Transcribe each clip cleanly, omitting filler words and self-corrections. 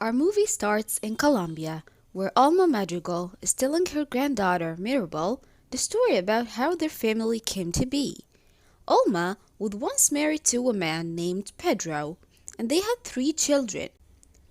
Our movie starts in Colombia, where Alma Madrigal is telling her granddaughter Mirabel the story about how their family came to be. Alma was once married to a man named Pedro, and they had three children.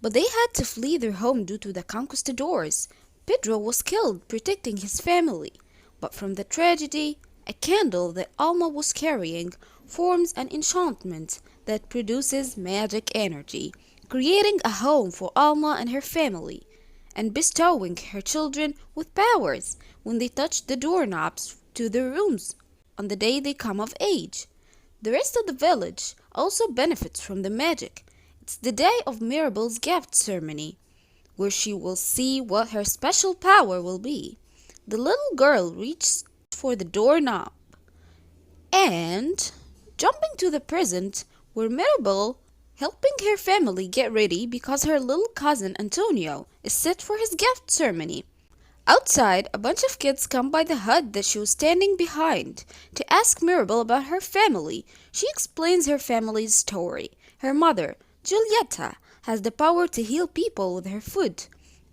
But they had to flee their home due to the conquistadors. Pedro was killed protecting his family, but from the tragedy, a candle that Alma was carrying forms an enchantment that produces magic energy, creating a home for Alma and her family, and bestowing her children with powers when they touch the doorknobs to their rooms on the day they come of age. The rest of the village also benefits from the magic. It's the day of Mirabel's gift ceremony, where she will see what her special power will be. The little girl reaches for the doorknob and, jumping to the present, where Mirabel helping her family get ready because her little cousin Antonio is set for his gift ceremony. Outside, a bunch of kids come by the hut that she was standing behind to ask Mirabel about her family. She explains her family's story. Her mother, Julieta, has the power to heal people with her food,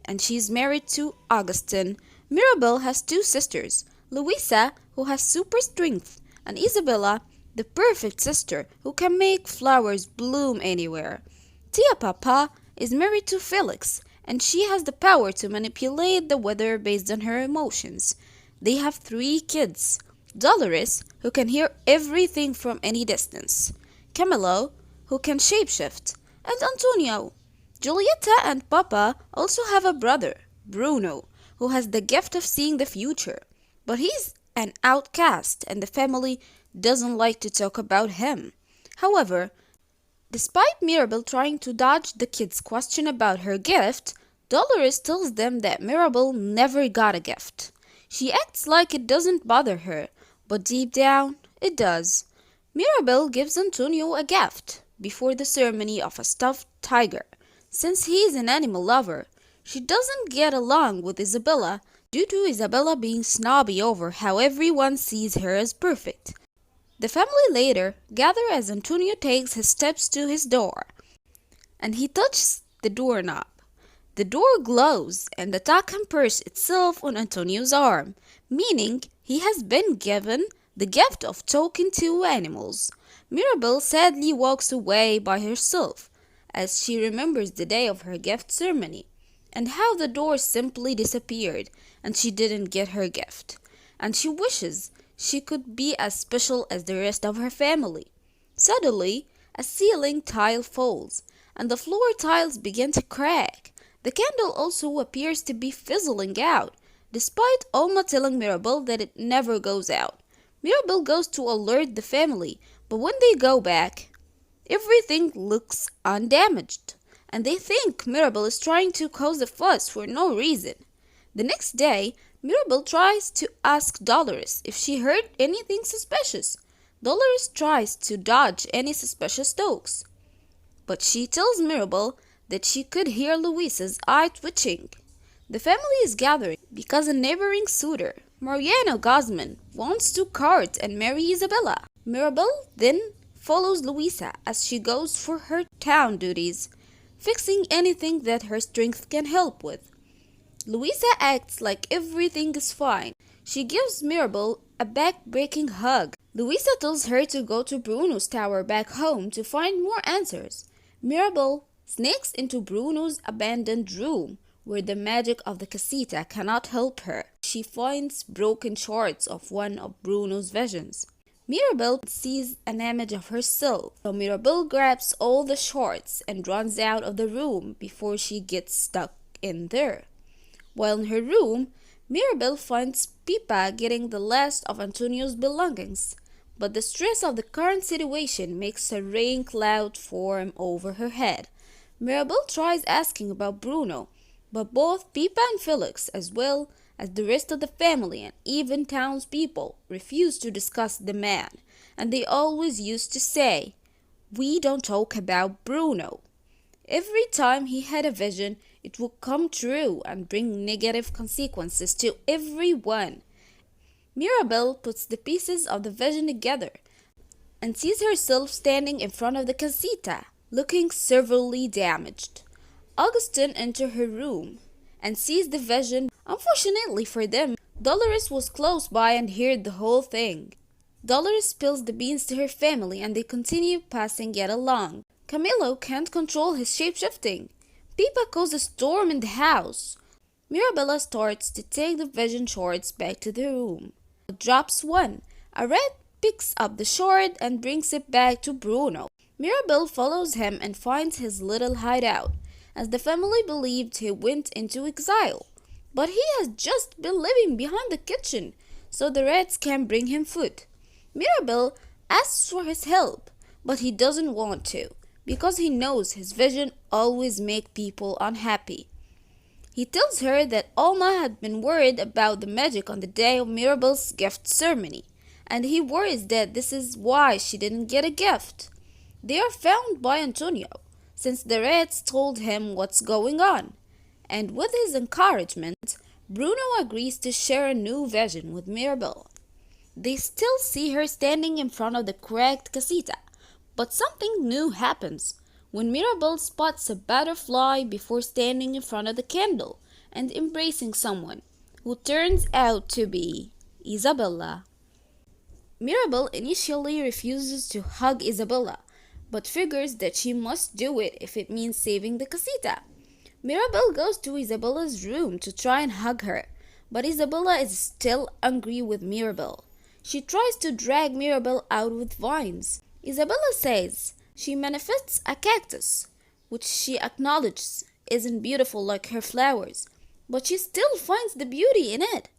and she's married to Augustin. Mirabel has two sisters, Luisa, who has super strength, and Isabella, the perfect sister who can make flowers bloom anywhere. Tia Papa is married to Felix, and she has the power to manipulate the weather based on her emotions. They have three kids, Dolores, who can hear everything from any distance, Camilo, who can shapeshift, and Antonio. Giulietta and Papa also have a brother, Bruno, who has the gift of seeing the future, but he's an outcast and the family doesn't like to talk about him. However, despite Mirabel trying to dodge the kids' question about her gift, Dolores tells them that Mirabel never got a gift. She acts like it doesn't bother her, but deep down, it does. Mirabel gives Antonio a gift before the ceremony of a stuffed tiger. Since he is an animal lover, she doesn't get along with Isabella due to Isabella being snobby over how everyone sees her as perfect. The family later gather as Antonio takes his steps to his door, and he touches the doorknob. The door glows, and the top can perch itself on Antonio's arm, meaning he has been given the gift of talking to animals. Mirabel sadly walks away by herself, as she remembers the day of her gift ceremony, and how the door simply disappeared, and she didn't get her gift, and she wishes she could be as special as the rest of her family. Suddenly, a ceiling tile falls, and the floor tiles begin to crack. The candle also appears to be fizzling out, despite Alma telling Mirabel that it never goes out. Mirabel goes to alert the family, but when they go back, everything looks undamaged, and they think Mirabel is trying to cause a fuss for no reason. The next day, Mirabel tries to ask Dolores if she heard anything suspicious. Dolores tries to dodge any suspicious talks, but she tells Mirabel that she could hear Luisa's eye twitching. The family is gathering because a neighboring suitor, Mariano Guzman, wants to court and marry Isabella. Mirabel then follows Luisa as she goes for her town duties, fixing anything that her strength can help with. Luisa acts like everything is fine. She gives Mirabel a back-breaking hug. Luisa tells her to go to Bruno's tower back home to find more answers. Mirabel sneaks into Bruno's abandoned room, where the magic of the casita cannot help her. She finds broken shards of one of Bruno's visions. Mirabel sees an image of herself, so Mirabel grabs all the shards and runs out of the room before she gets stuck in there. While in her room, Mirabel finds Pipa getting the last of Antonio's belongings, but the stress of the current situation makes a rain cloud form over her head. Mirabel tries asking about Bruno, but both Pipa and Felix, as well as the rest of the family and even townspeople, refuse to discuss the man, and they always used to say, "We don't talk about Bruno." Every time he had a vision, it would come true and bring negative consequences to everyone. Mirabel puts the pieces of the vision together and sees herself standing in front of the casita, looking severely damaged. Augustine enters her room and sees the vision. Unfortunately for them, Dolores was close by and heard the whole thing. Dolores spills the beans to her family and they continue passing it along. Camilo can't control his shape-shifting. Pipa causes a storm in the house. Mirabella starts to take the vision shards back to the room. Drops one. A rat picks up the shard and brings it back to Bruno. Mirabelle follows him and finds his little hideout, as the family believed he went into exile. But he has just been living behind the kitchen, so the rats can bring him food. Mirabelle asks for his help, but he doesn't want to, because he knows his vision always makes people unhappy. He tells her that Alma had been worried about the magic on the day of Mirabelle's gift ceremony, and he worries that this is why she didn't get a gift. They are found by Antonio, since the rats told him what's going on, and with his encouragement, Bruno agrees to share a new vision with Mirabelle. They still see her standing in front of the cracked casita, but something new happens when Mirabelle spots a butterfly before standing in front of the candle and embracing someone, who turns out to be Isabella. Mirabelle initially refuses to hug Isabella, but figures that she must do it if it means saving the casita. Mirabelle goes to Isabella's room to try and hug her, but Isabella is still angry with Mirabelle. She tries to drag Mirabelle out with vines. Isabella says she manifests a cactus, which she acknowledges isn't beautiful like her flowers, but she still finds the beauty in it.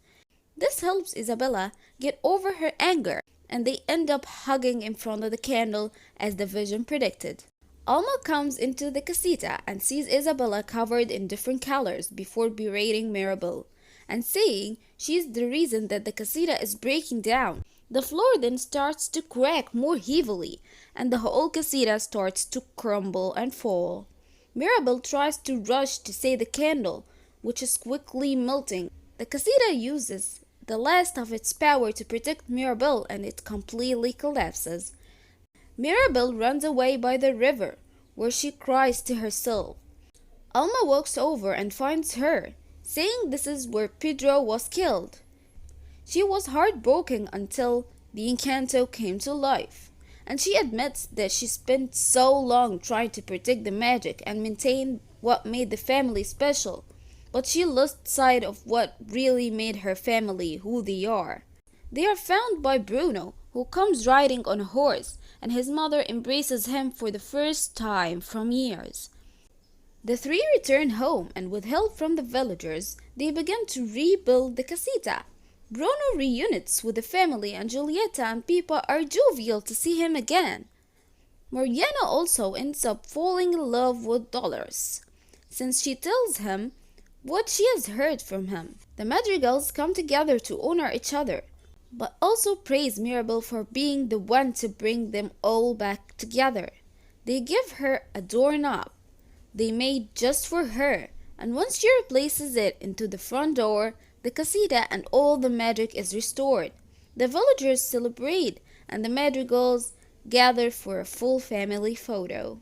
This helps Isabella get over her anger, and they end up hugging in front of the candle as the vision predicted. Alma comes into the casita and sees Isabella covered in different colors before berating Mirabelle and saying she's the reason that the casita is breaking down. The floor then starts to crack more heavily, and the whole casita starts to crumble and fall. Mirabelle tries to rush to save the candle, which is quickly melting. The casita uses the last of its power to protect Mirabelle, and it completely collapses. Mirabelle runs away by the river, where she cries to herself. Alma walks over and finds her, saying this is where Pedro was killed. She was heartbroken until the encanto came to life, and she admits that she spent so long trying to protect the magic and maintain what made the family special, but she lost sight of what really made her family who they are. They are found by Bruno, who comes riding on a horse, and his mother embraces him for the first time from years. The three return home, and with help from the villagers, they begin to rebuild the casita. Bruno reunites with the family, and Giulietta and Pippa are jovial to see him again. Mariana also ends up falling in love with Dolores, since she tells him what she has heard from him. The Madrigals come together to honor each other, but also praise Mirabelle for being the one to bring them all back together. They give her a doorknob they made just for her, and once she replaces it into the front door, the casita and all the magic is restored. The villagers celebrate, and the Madrigals gather for a full family photo.